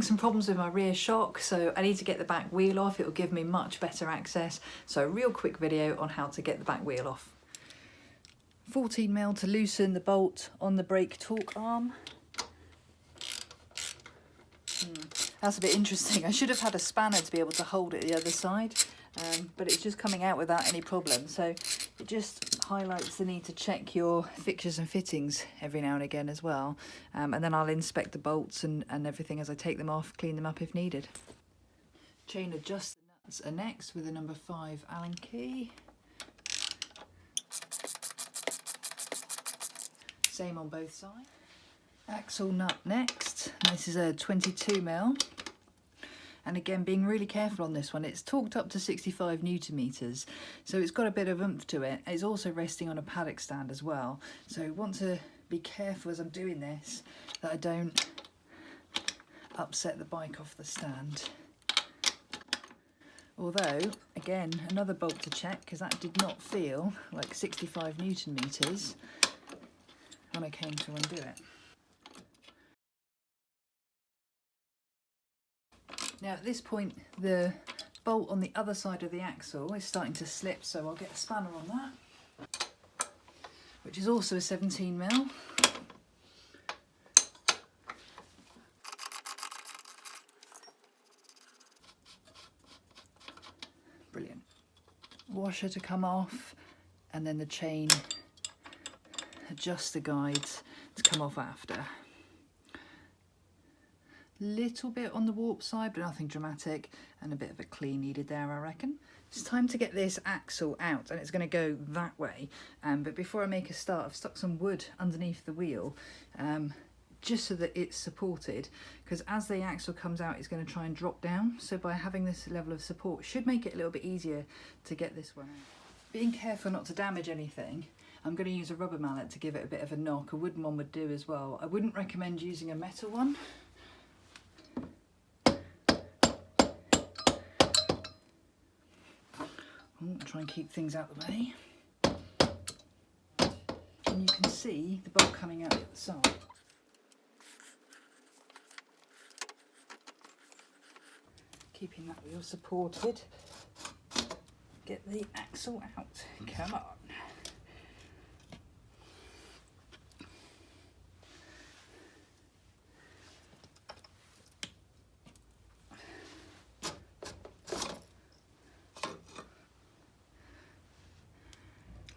having some problems with my rear shock, so I need to get the back wheel off. It will give me much better access. So a real quick video on how to get the back wheel off. 14mm to loosen the bolt on the brake torque arm. That's a bit interesting. I should have had a spanner to be able to hold it the other side, but it's just coming out without any problem. So it just highlights the need to check your fixtures and fittings every now and again as well. And then I'll inspect the bolts and everything as I take them off, clean them up if needed. Chain adjust nuts are next with a number 5 Allen key. Same on both sides. Axle nut next. This is a 22mm. And again, being really careful on this one. It's torqued up to 65 Newton meters, so it's got a bit of oomph to it. It's also resting on a paddock stand as well. So I want to be careful as I'm doing this that I don't upset the bike off the stand. Although, again, another bolt to check, because that did not feel like 65 Newton meters when I came to undo it. Now at this point, the bolt on the other side of the axle is starting to slip, so I'll get a spanner on that, which is also a 17mm. Brilliant. Washer to come off, and then the chain adjuster guides to come off after. Little bit on the warp side, but nothing dramatic, and a bit of a clean needed there, I reckon. It's time to get this axle out, and it's going to go that way. But before I make a start, I've stuck some wood underneath the wheel, just so that it's supported, because as the axle comes out, it's going to try and drop down. So by having this level of support, should make it a little bit easier to get this one out. Being careful not to damage anything, I'm going to use a rubber mallet to give it a bit of a knock. A wooden one would do as well. I wouldn't recommend using a metal one. Try and keep things out of the way. And you can see the bolt coming out the other side. Keeping that wheel supported. Get the axle out. Come on.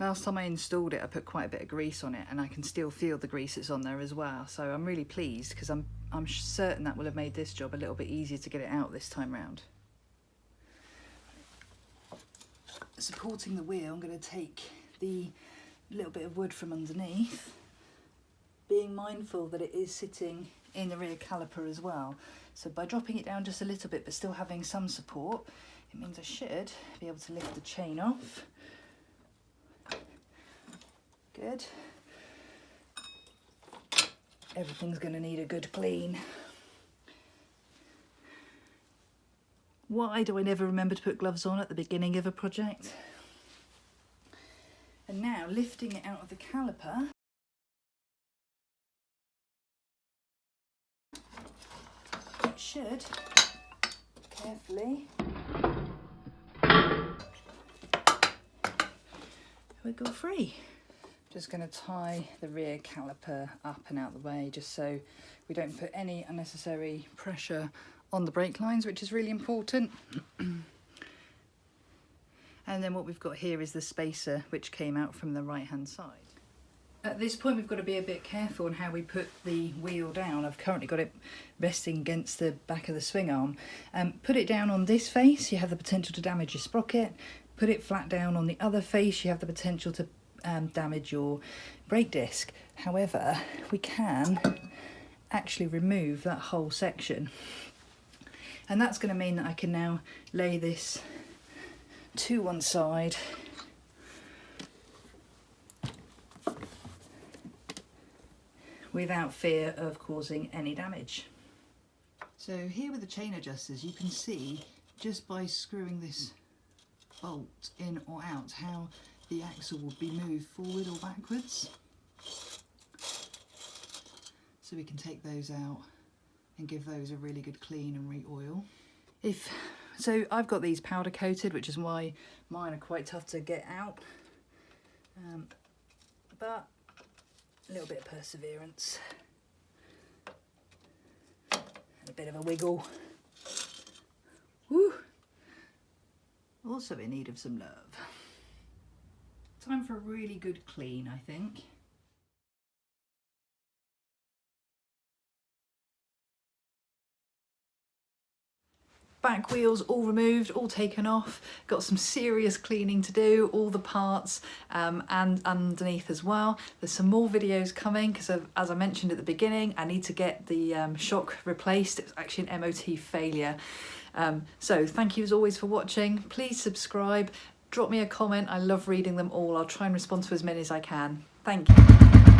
Last time I installed it, I put quite a bit of grease on it, and I can still feel the grease that's on there as well. So I'm really pleased, because I'm certain that will have made this job a little bit easier to get it out this time round. Supporting the wheel, I'm going to take the little bit of wood from underneath, being mindful that it is sitting in the rear caliper as well. So by dropping it down just a little bit, but still having some support, it means I should be able to lift the chain off. Good. Everything's going to need a good clean. Why do I never remember to put gloves on at the beginning of a project? And now lifting it out of the caliper. It should, carefully, wiggle free. Just going to tie the rear caliper up and out the way, just so we don't put any unnecessary pressure on the brake lines, which is really important. And then what we've got here is the spacer, which came out from the right hand side. At this point, we've got to be a bit careful on how we put the wheel down. I've currently got it resting against the back of the swing arm. Put it down on this face, you have the potential to damage your sprocket. Put it flat down on the other face, you have the potential to damage your brake disc. However, we can actually remove that whole section, and that's going to mean that I can now lay this to one side without fear of causing any damage. So here with the chain adjusters, you can see just by screwing this bolt in or out how the axle will be moved forward or backwards. So we can take those out and give those a really good clean and re-oil. So I've got these powder coated, which is why mine are quite tough to get out, but a little bit of perseverance and a bit of a wiggle. Woo! Also in need of some love. Time for a really good clean, I think. Back wheels all removed, all taken off, got some serious cleaning to do, all the parts and underneath as well. There's some more videos coming because as I mentioned at the beginning, I need to get the shock replaced. It's actually an MOT failure. So thank you as always for watching. Please subscribe, drop me a comment. I love reading them all. I'll try and respond to as many as I can. Thank you.